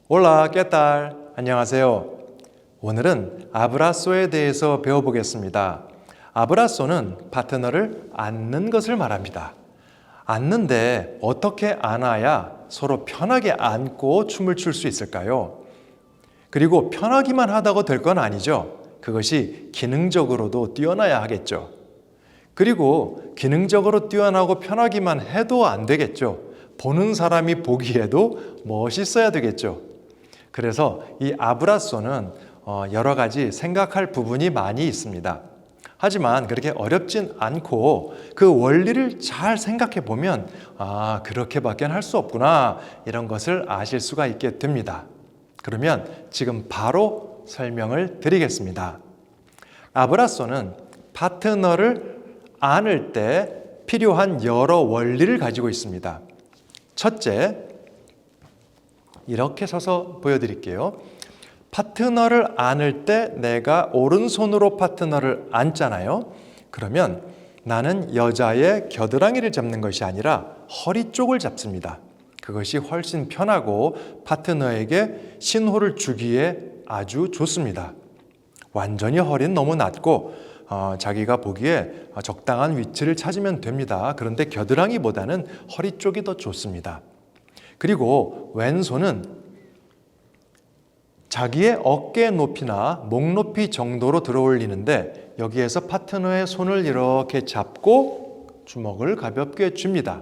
올라, 깨딸. 안녕하세요. 오늘은 아브라쏘에 대해서 배워보겠습니다. 아브라쏘는 파트너를 안는 것을 말합니다. 안는데 어떻게 안아야 서로 편하게 안고 춤을 출 수 있을까요? 그리고 편하기만 하다고 될 건 아니죠. 그것이 기능적으로도 뛰어나야 하겠죠. 그리고 기능적으로 뛰어나고 편하기만 해도 안 되겠죠. 보는 사람이 보기에도 멋있어야 되겠죠. 그래서 이 아브라쏘는 여러 가지 생각할 부분이 많이 있습니다. 하지만 그렇게 어렵진 않고 그 원리를 잘 생각해 보면 그렇게밖에 할 수 없구나 이런 것을 아실 수가 있게 됩니다. 그러면 지금 바로 설명을 드리겠습니다. 아브라쏘는 파트너를 안을 때 필요한 여러 원리를 가지고 있습니다. 첫째, 이렇게 서서 보여드릴게요. 파트너를 안을 때 내가 오른손으로 파트너를 안잖아요. 그러면 나는 여자의 겨드랑이를 잡는 것이 아니라 허리 쪽을 잡습니다. 그것이 훨씬 편하고 파트너에게 신호를 주기에 아주 좋습니다. 완전히 허리는 너무 낮고 자기가 보기에 적당한 위치를 찾으면 됩니다. 그런데 겨드랑이보다는 허리 쪽이 더 좋습니다. 그리고 왼손은 자기의 어깨 높이나 목 높이 정도로 들어 올리는데 여기에서 파트너의 손을 이렇게 잡고 주먹을 가볍게 줍니다.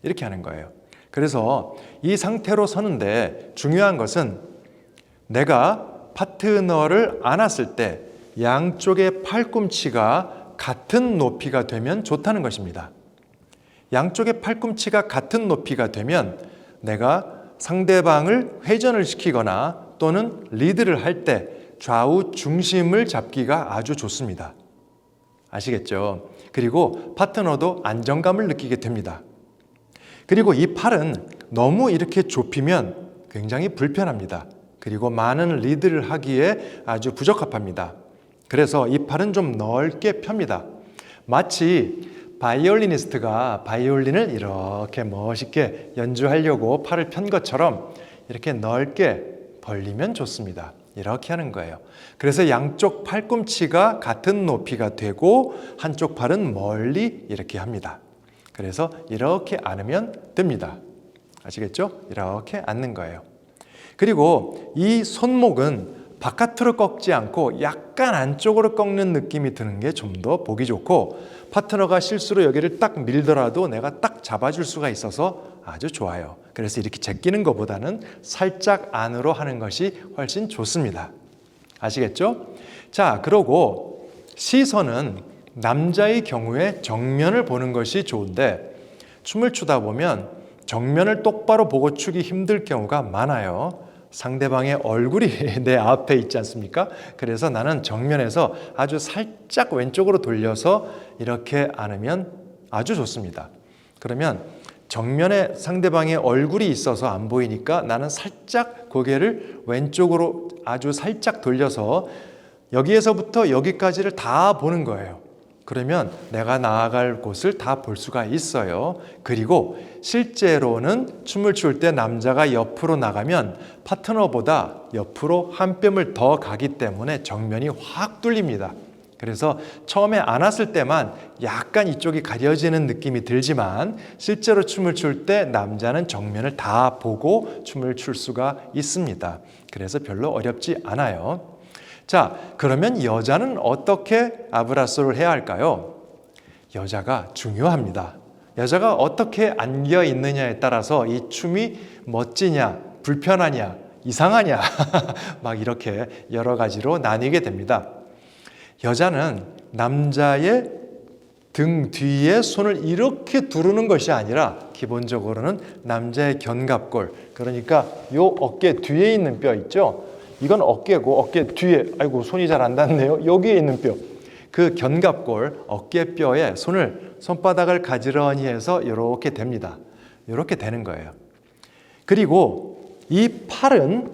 이렇게 하는 거예요. 그래서 이 상태로 서는데 중요한 것은 내가 파트너를 안았을 때 양쪽의 팔꿈치가 같은 높이가 되면 좋다는 것입니다. 양쪽의 팔꿈치가 같은 높이가 되면 내가 상대방을 회전을 시키거나 또는 리드를 할 때 좌우 중심을 잡기가 아주 좋습니다. 아시겠죠? 그리고 파트너도 안정감을 느끼게 됩니다. 그리고 이 팔은 너무 이렇게 좁히면 굉장히 불편합니다. 그리고 많은 리드를 하기에 아주 부적합합니다. 그래서 이 팔은 좀 넓게 펴니다. 마치 바이올리니스트가 바이올린을 이렇게 멋있게 연주하려고 팔을 편 것처럼 이렇게 넓게 벌리면 좋습니다. 이렇게 하는 거예요. 그래서 양쪽 팔꿈치가 같은 높이가 되고 한쪽 팔은 멀리 이렇게 합니다. 그래서 이렇게 안으면 됩니다. 아시겠죠? 이렇게 앉는 거예요. 그리고 이 손목은 바깥으로 꺾지 않고 약간 안쪽으로 꺾는 느낌이 드는 게 좀 더 보기 좋고 파트너가 실수로 여기를 딱 밀더라도 내가 딱 잡아줄 수가 있어서 아주 좋아요. 그래서 이렇게 제끼는 것보다는 살짝 안으로 하는 것이 훨씬 좋습니다. 아시겠죠? 자, 그러고 시선은 남자의 경우에 정면을 보는 것이 좋은데 춤을 추다 보면 정면을 똑바로 보고 추기 힘들 경우가 많아요. 상대방의 얼굴이 내 앞에 있지 않습니까? 그래서 나는 정면에서 아주 살짝 왼쪽으로 돌려서 이렇게 안으면 아주 좋습니다. 그러면 정면에 상대방의 얼굴이 있어서 안 보이니까 나는 살짝 고개를 왼쪽으로 아주 살짝 돌려서 여기에서부터 여기까지를 다 보는 거예요. 그러면 내가 나아갈 곳을 다 볼 수가 있어요. 그리고 실제로는 춤을 출 때 남자가 옆으로 나가면 파트너보다 옆으로 한 뼘을 더 가기 때문에 정면이 확 뚫립니다. 그래서 처음에 안았을 때만 약간 이쪽이 가려지는 느낌이 들지만 실제로 춤을 출 때 남자는 정면을 다 보고 춤을 출 수가 있습니다. 그래서 별로 어렵지 않아요. 자, 그러면 여자는 어떻게 아브라쏘를 해야 할까요? 여자가 중요합니다. 여자가 어떻게 안겨 있느냐에 따라서 이 춤이 멋지냐, 불편하냐, 이상하냐 막 이렇게 여러 가지로 나뉘게 됩니다. 여자는 남자의 등 뒤에 손을 이렇게 두르는 것이 아니라 기본적으로는 남자의 견갑골, 그러니까 요 어깨 뒤에 있는 뼈 있죠? 이건 어깨고 어깨 뒤에, 아이고 손이 잘 안 닿네요. 여기에 있는 뼈, 그 견갑골 어깨뼈에 손바닥을 가지런히 해서 이렇게 됩니다. 이렇게 되는 거예요. 그리고 이 팔은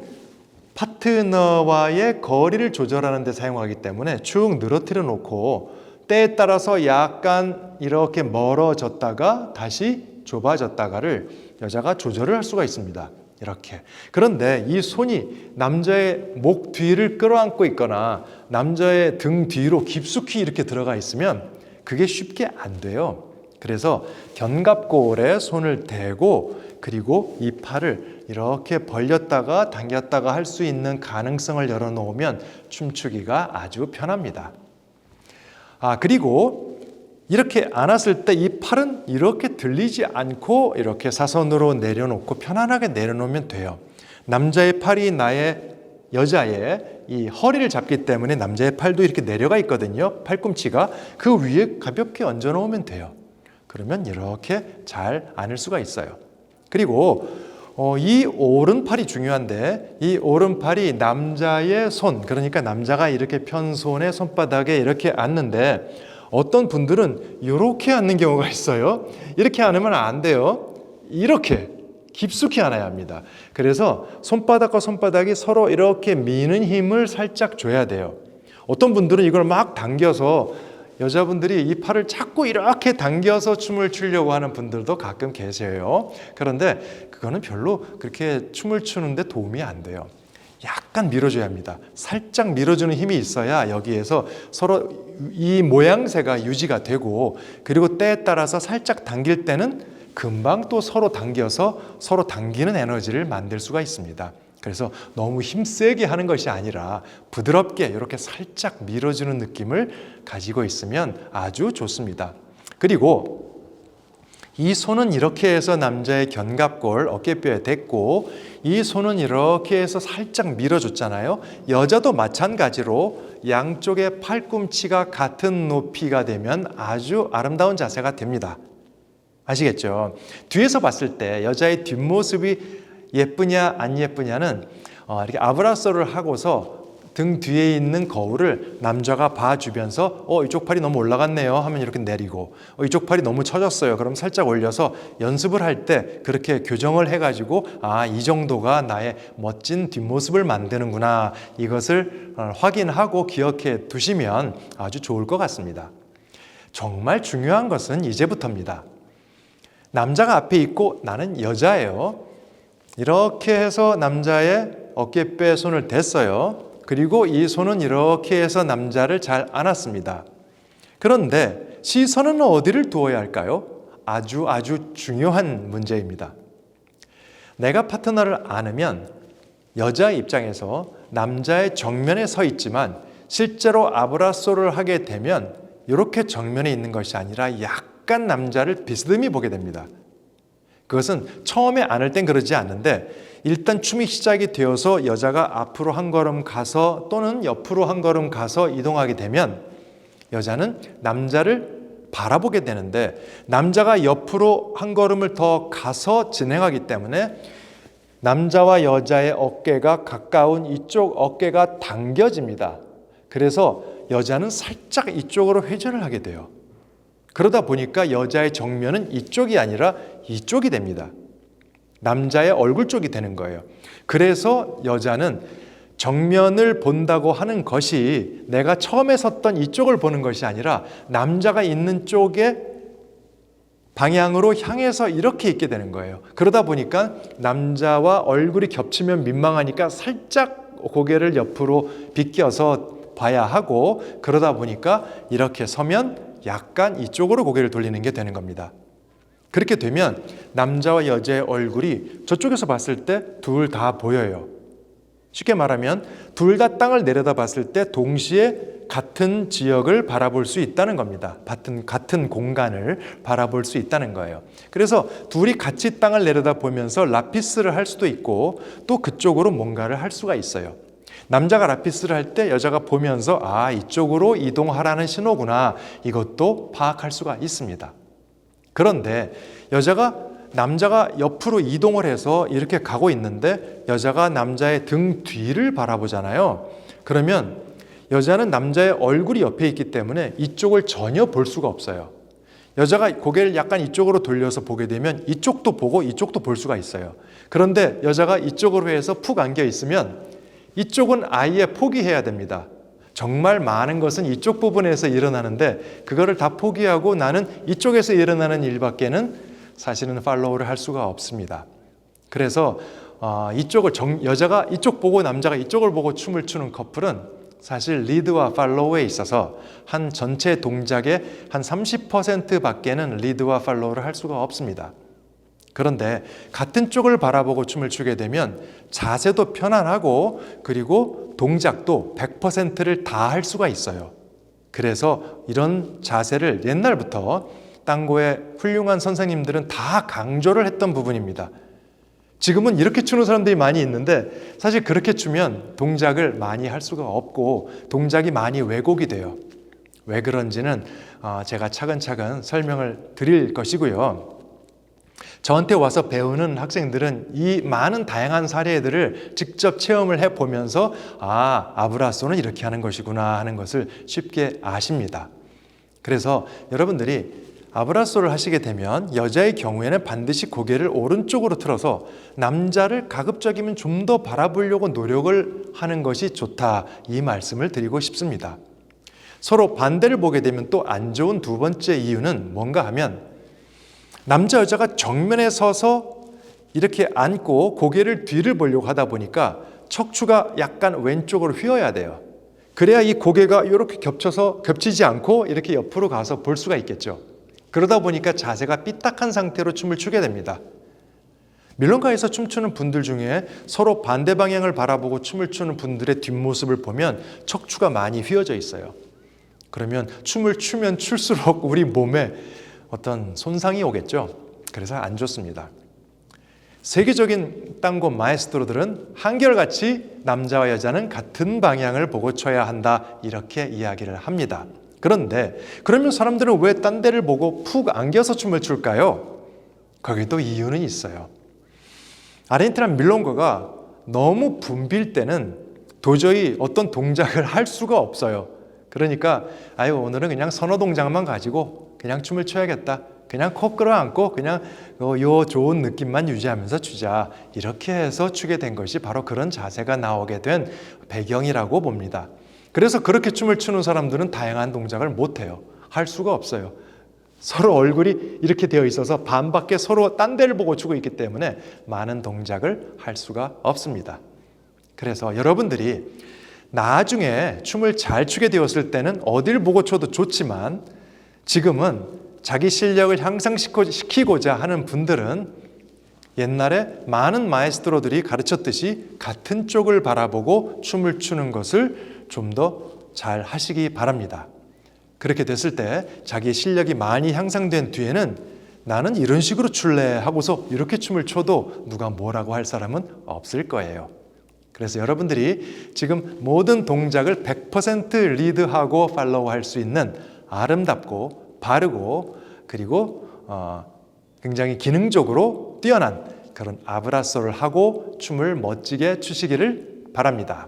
파트너와의 거리를 조절하는 데 사용하기 때문에 쭉 늘어뜨려 놓고 때에 따라서 약간 이렇게 멀어졌다가 다시 좁아졌다가를 여자가 조절을 할 수가 있습니다. 이렇게. 그런데 이 손이 남자의 목 뒤를 끌어안고 있거나 남자의 등 뒤로 깊숙이 이렇게 들어가 있으면 그게 쉽게 안 돼요. 그래서 견갑골에 손을 대고 그리고 이 팔을 이렇게 벌렸다가 당겼다가 할 수 있는 가능성을 열어놓으면 춤추기가 아주 편합니다. 그리고 이렇게 안았을 때 이 팔은 이렇게 들리지 않고 이렇게 사선으로 내려놓고 편안하게 내려놓으면 돼요. 남자의 팔이 여자의 이 허리를 잡기 때문에 남자의 팔도 이렇게 내려가 있거든요. 팔꿈치가 그 위에 가볍게 얹어 놓으면 돼요. 그러면 이렇게 잘 안을 수가 있어요. 그리고 이 오른팔이 중요한데 이 오른팔이 남자의 손, 그러니까 남자가 이렇게 편 손에 손바닥에 이렇게 앉는데 어떤 분들은 이렇게 앉는 경우가 있어요. 이렇게 앉으면 안 돼요. 이렇게 깊숙이 안아야 합니다. 그래서 손바닥과 손바닥이 서로 이렇게 미는 힘을 살짝 줘야 돼요. 어떤 분들은 이걸 막 당겨서 여자분들이 이 팔을 자꾸 이렇게 당겨서 춤을 추려고 하는 분들도 가끔 계세요. 그런데 그거는 별로 그렇게 춤을 추는데 도움이 안 돼요. 약간 밀어줘야 합니다. 살짝 밀어주는 힘이 있어야 여기에서 서로 이 모양새가 유지가 되고 그리고 때에 따라서 살짝 당길 때는 금방 또 서로 당겨서 서로 당기는 에너지를 만들 수가 있습니다. 그래서 너무 힘세게 하는 것이 아니라 부드럽게 이렇게 살짝 밀어주는 느낌을 가지고 있으면 아주 좋습니다. 그리고 이 손은 이렇게 해서 남자의 견갑골, 어깨뼈에 댔고 이 손은 이렇게 해서 살짝 밀어줬잖아요. 여자도 마찬가지로 양쪽의 팔꿈치가 같은 높이가 되면 아주 아름다운 자세가 됩니다. 아시겠죠? 뒤에서 봤을 때 여자의 뒷모습이 예쁘냐 안 예쁘냐는 이렇게 아브라소를 하고서 등 뒤에 있는 거울을 남자가 봐주면서 이쪽 팔이 너무 올라갔네요 하면 이렇게 내리고 이쪽 팔이 너무 처졌어요 그럼 살짝 올려서 연습을 할 때 그렇게 교정을 해가지고 이 정도가 나의 멋진 뒷모습을 만드는구나 이것을 확인하고 기억해 두시면 아주 좋을 것 같습니다. 정말 중요한 것은 이제부터입니다. 남자가 앞에 있고 나는 여자예요. 이렇게 해서 남자의 어깨뼈에 손을 댔어요. 그리고 이 손은 이렇게 해서 남자를 잘 안았습니다. 그런데 시선은 어디를 두어야 할까요? 아주 중요한 문제입니다. 내가 파트너를 안으면 여자 입장에서 남자의 정면에 서 있지만 실제로 아브라소를 하게 되면 이렇게 정면에 있는 것이 아니라 약간 남자를 비스듬히 보게 됩니다. 그것은 처음에 안을 땐 그러지 않는데 일단 춤이 시작이 되어서 여자가 앞으로 한 걸음 가서 또는 옆으로 한 걸음 가서 이동하게 되면 여자는 남자를 바라보게 되는데 남자가 옆으로 한 걸음을 더 가서 진행하기 때문에 남자와 여자의 어깨가 가까운 이쪽 어깨가 당겨집니다. 그래서 여자는 살짝 이쪽으로 회전을 하게 돼요. 그러다 보니까 여자의 정면은 이쪽이 아니라 이쪽이 됩니다. 남자의 얼굴 쪽이 되는 거예요. 그래서 여자는 정면을 본다고 하는 것이 내가 처음에 섰던 이쪽을 보는 것이 아니라 남자가 있는 쪽의 방향으로 향해서 이렇게 있게 되는 거예요. 그러다 보니까 남자와 얼굴이 겹치면 민망하니까 살짝 고개를 옆으로 비껴서 봐야 하고 그러다 보니까 이렇게 서면 약간 이쪽으로 고개를 돌리는 게 되는 겁니다. 그렇게 되면 남자와 여자의 얼굴이 저쪽에서 봤을 때 둘 다 보여요. 쉽게 말하면 둘 다 땅을 내려다 봤을 때 동시에 같은 지역을 바라볼 수 있다는 겁니다. 같은 공간을 바라볼 수 있다는 거예요. 그래서 둘이 같이 땅을 내려다 보면서 라피스를 할 수도 있고 또 그쪽으로 뭔가를 할 수가 있어요. 남자가 라피스를 할 때 여자가 보면서 이쪽으로 이동하라는 신호구나 이것도 파악할 수가 있습니다. 그런데 남자가 옆으로 이동을 해서 이렇게 가고 있는데 여자가 남자의 등 뒤를 바라보잖아요. 그러면 여자는 남자의 얼굴이 옆에 있기 때문에 이쪽을 전혀 볼 수가 없어요. 여자가 고개를 약간 이쪽으로 돌려서 보게 되면 이쪽도 보고 이쪽도 볼 수가 있어요. 그런데 여자가 이쪽으로 해서 푹 안겨 있으면 이쪽은 아예 포기해야 됩니다. 정말 많은 것은 이쪽 부분에서 일어나는데 그거를 다 포기하고 나는 이쪽에서 일어나는 일밖에는 사실은 팔로우를 할 수가 없습니다. 그래서 여자가 이쪽 보고 남자가 이쪽을 보고 춤을 추는 커플은 사실 리드와 팔로우에 있어서 한 전체 동작의 한 30%밖에는 리드와 팔로우를 할 수가 없습니다. 그런데 같은 쪽을 바라보고 춤을 추게 되면 자세도 편안하고 그리고 동작도 100%를 다 할 수가 있어요. 그래서 이런 자세를 옛날부터 땅고의 훌륭한 선생님들은 다 강조를 했던 부분입니다. 지금은 이렇게 추는 사람들이 많이 있는데 사실 그렇게 추면 동작을 많이 할 수가 없고 동작이 많이 왜곡이 돼요. 왜 그런지는 제가 차근차근 설명을 드릴 것이고요. 저한테 와서 배우는 학생들은 이 많은 다양한 사례들을 직접 체험을 해보면서 아브라소는 이렇게 하는 것이구나 하는 것을 쉽게 아십니다. 그래서 여러분들이 아브라소를 하시게 되면 여자의 경우에는 반드시 고개를 오른쪽으로 틀어서 남자를 가급적이면 좀 더 바라보려고 노력을 하는 것이 좋다, 이 말씀을 드리고 싶습니다. 서로 반대를 보게 되면 또 안 좋은 두 번째 이유는 뭔가 하면 남자 여자가 정면에 서서 이렇게 앉고 고개를 뒤를 보려고 하다 보니까 척추가 약간 왼쪽으로 휘어야 돼요. 그래야 이 고개가 이렇게 겹치지 않고 이렇게 옆으로 가서 볼 수가 있겠죠. 그러다 보니까 자세가 삐딱한 상태로 춤을 추게 됩니다. 밀론가에서 춤추는 분들 중에 서로 반대 방향을 바라보고 춤을 추는 분들의 뒷모습을 보면 척추가 많이 휘어져 있어요. 그러면 춤을 추면 출수록 우리 몸에 어떤 손상이 오겠죠. 그래서 안 좋습니다. 세계적인 땅고 마에스트로들은 한결같이 남자와 여자는 같은 방향을 보고 춰야 한다, 이렇게 이야기를 합니다. 그런데 그러면 사람들은 왜 딴 데를 보고 푹 안겨서 춤을 출까요? 거기도 이유는 있어요. 아르헨티나 밀롱가가 너무 붐빌 때는 도저히 어떤 동작을 할 수가 없어요. 그러니까 오늘은 그냥 선호 동작만 가지고 그냥 춤을 춰야겠다. 그냥 코 끌어안고 그냥 요 좋은 느낌만 유지하면서 추자. 이렇게 해서 추게 된 것이 바로 그런 자세가 나오게 된 배경이라고 봅니다. 그래서 그렇게 춤을 추는 사람들은 다양한 동작을 못해요. 할 수가 없어요. 서로 얼굴이 이렇게 되어 있어서 반밖에 서로 딴 데를 보고 추고 있기 때문에 많은 동작을 할 수가 없습니다. 그래서 여러분들이 나중에 춤을 잘 추게 되었을 때는 어딜 보고 춰도 좋지만 지금은 자기 실력을 향상시키고자 하는 분들은 옛날에 많은 마에스트로들이 가르쳤듯이 같은 쪽을 바라보고 춤을 추는 것을 좀 더 잘 하시기 바랍니다. 그렇게 됐을 때 자기의 실력이 많이 향상된 뒤에는 나는 이런 식으로 출래 하고서 이렇게 춤을 춰도 누가 뭐라고 할 사람은 없을 거예요. 그래서 여러분들이 지금 모든 동작을 100% 리드하고 팔로우 할 수 있는 아름답고 바르고 그리고 굉장히 기능적으로 뛰어난 그런 아브라소를 하고 춤을 멋지게 추시기를 바랍니다.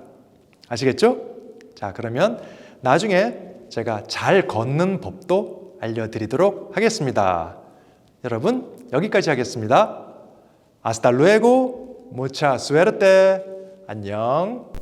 아시겠죠? 자, 그러면 나중에 제가 잘 걷는 법도 알려드리도록 하겠습니다. 여러분, 여기까지 하겠습니다. Hasta luego, mucha suerte. 안녕.